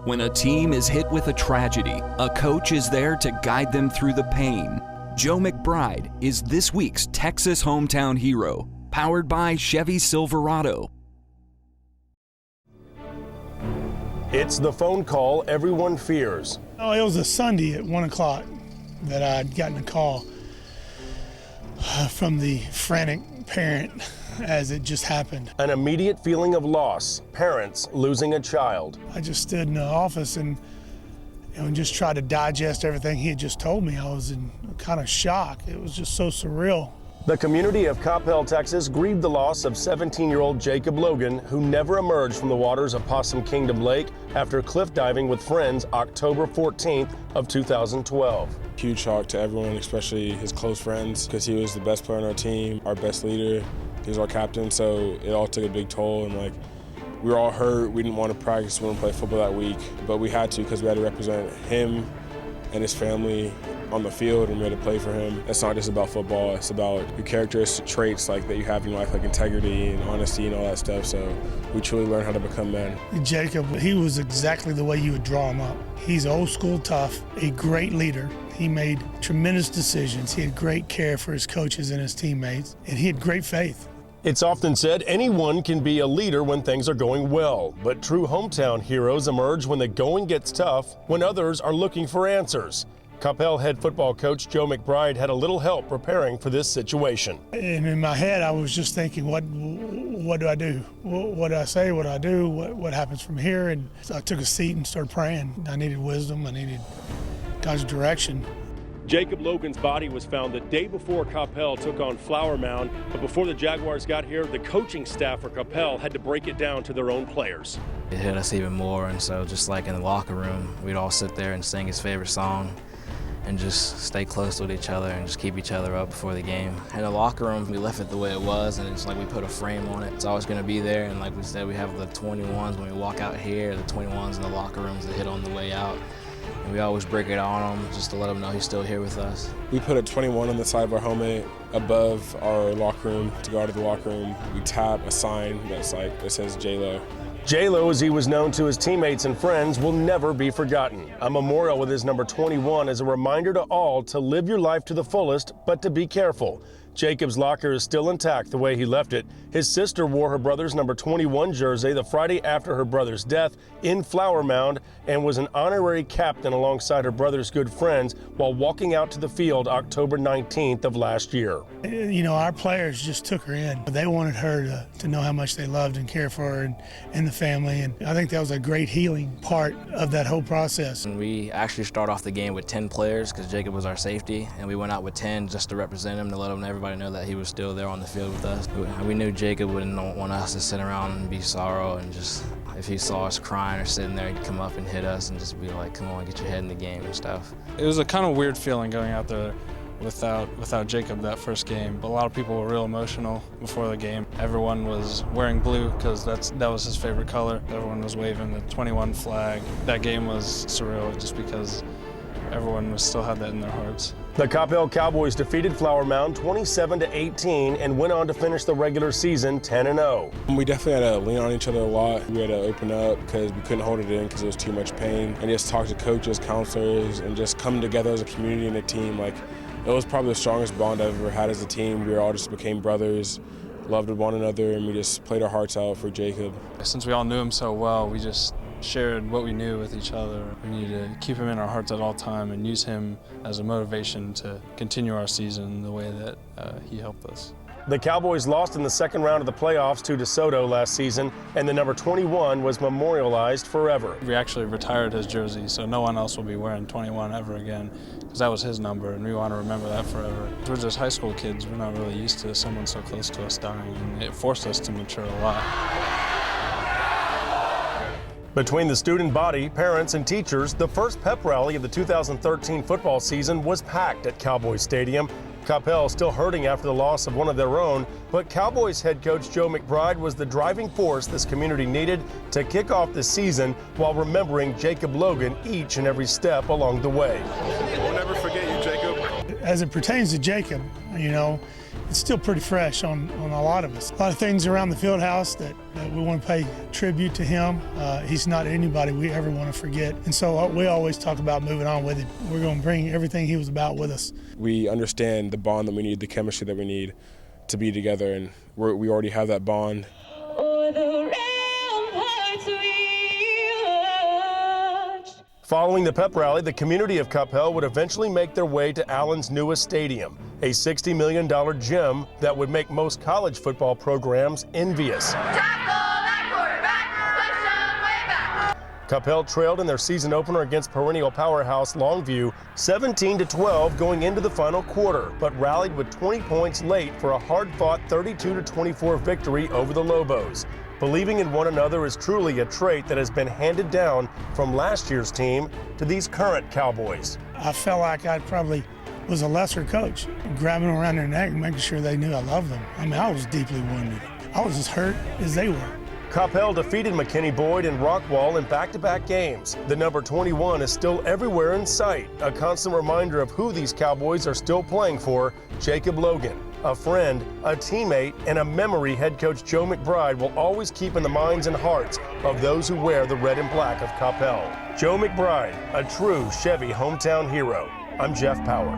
When a team is hit with a tragedy, a coach is there to guide them through the pain. Joe McBride is this week's Texas Hometown Hero, powered by Chevy Silverado. It's the phone call everyone fears. Oh, it was a Sunday at 1 o'clock that I'd gotten a call from the frantic parent as it just happened. An immediate feeling of loss, parents losing a child. I just stood in the office and just tried to digest everything he had just told me. I was in kind of shock. It was just so surreal. The community of Coppell, Texas grieved the loss of 17-year-old Jacob Logan, who never emerged from the waters of Possum Kingdom Lake after cliff diving with friends October 14th of 2012. Huge shock to everyone, especially his close friends, because he was the best player on our team, our best leader. He was our captain, so it all took a big toll. And we were all hurt. We didn't want to practice, we didn't play football that week, but we had to because we had to represent him and his family on the field, and we had to play for him. It's not just about football, it's about your characteristic traits that you have in life, like integrity and honesty and all that stuff. So we truly learned how to become men. Jacob, he was exactly the way you would draw him up. He's old school tough, a great leader. He made tremendous decisions. He had great care for his coaches and his teammates, and he had great faith. It's often said anyone can be a leader when things are going well, but true hometown heroes emerge when the going gets tough, when others are looking for answers. Coppell head football coach Joe McBride had a little help preparing for this situation. And in my head, I was just thinking, what do I do? What do I say? What do I do? What happens from here? And so I took a seat and started praying. I needed wisdom. I needed God's direction. Jacob Logan's body was found the day before Coppell took on Flower Mound, but before the Jaguars got here, the coaching staff for Coppell had to break it down to their own players. It hit us even more, and so just like in the locker room, we'd all sit there and sing his favorite song and just stay close with each other and just keep each other up before the game. In the locker room, we left it the way it was, and it's like we put a frame on it. It's always going to be there, and like we said, we have the 21s when we walk out here, the 21s in the locker rooms that hit on the way out. And we always break it on him just to let him know he's still here with us. We put a 21 on the side of our helmet above our locker room to go out of the locker room. We tap a sign that says J-Lo. J-Lo, as he was known to his teammates and friends, will never be forgotten. A memorial with his number 21 is a reminder to all to live your life to the fullest, but to be careful. Jacob's locker is still intact the way he left it. His sister wore her brother's number 21 jersey the Friday after her brother's death in Flower Mound and was an honorary captain alongside her brother's good friends while walking out to the field October 19th of last year. You know, our players just took her in. They wanted her to know how much they loved and cared for her and the family, and I think that was a great healing part of that whole process. And we actually start off the game with 10 players because Jacob was our safety, and we went out with 10 just to represent him, to let everybody know that he was still there on the field with us. We knew Jacob wouldn't want us to sit around and be sorrow, and just if he saw us crying or sitting there, he'd come up and hit us and just be like, come on, get your head in the game and stuff. It was a kind of weird feeling going out there without Jacob that first game, but a lot of people were real emotional before the game. Everyone was wearing blue because that was his favorite color. Everyone was waving the 21 flag. That game was surreal just because everyone still had that in their hearts. The Coppell Cowboys defeated Flower Mound 27-18 and went on to finish the regular season 10-0. We definitely had to lean on each other a lot. We had to open up because we couldn't hold it in because it was too much pain. And just talk to coaches, counselors, and just come together as a community and a team. It was probably the strongest bond I've ever had as a team. We all just became brothers, loved one another, and we just played our hearts out for Jacob. Since we all knew him so well, we just shared what we knew with each other. We need to keep him in our hearts at all time and use him as a motivation to continue our season the way that he helped us. The Cowboys lost in the second round of the playoffs to DeSoto last season, and the number 21 was memorialized forever. We actually retired his jersey, so no one else will be wearing 21 ever again, because that was his number, and we want to remember that forever. We're just high school kids. We're not really used to someone so close to us dying, and it forced us to mature a lot. Between the student body, parents, and teachers, the first pep rally of the 2013 football season was packed at Cowboys Stadium. Coppell still hurting after the loss of one of their own, but Cowboys head coach Joe McBride was the driving force this community needed to kick off the season while remembering Jacob Logan each and every step along the way. We'll never forget you, Jacob. As it pertains to Jacob, you know, it's still pretty fresh on a lot of us. A lot of things around the field house that we want to pay tribute to him. He's not anybody we ever want to forget. And so we always talk about moving on with it. We're going to bring everything he was about with us. We understand the bond that we need, the chemistry that we need to be together, and we already have that bond. Following the pep rally, the community of Coppell would eventually make their way to Allen's newest stadium, a $60 million gym that would make most college football programs envious. Coppell trailed in their season opener against perennial powerhouse Longview 17-12 going into the final quarter, but rallied with 20 points late for a hard-fought 32-24 victory over the Lobos. Believing in one another is truly a trait that has been handed down from last year's team to these current Cowboys. I felt like I probably was a lesser coach, grabbing them around their neck and making sure they knew I loved them. I mean, I was deeply wounded. I was as hurt as they were. Coppell defeated McKinney Boyd and Rockwall in back-to-back games. The number 21 is still everywhere in sight, a constant reminder of who these Cowboys are still playing for, Jacob Logan. A friend, a teammate, and a memory head coach Joe McBride will always keep in the minds and hearts of those who wear the red and black of Coppell. Joe McBride, a true Chevy hometown hero. I'm Jeff Power.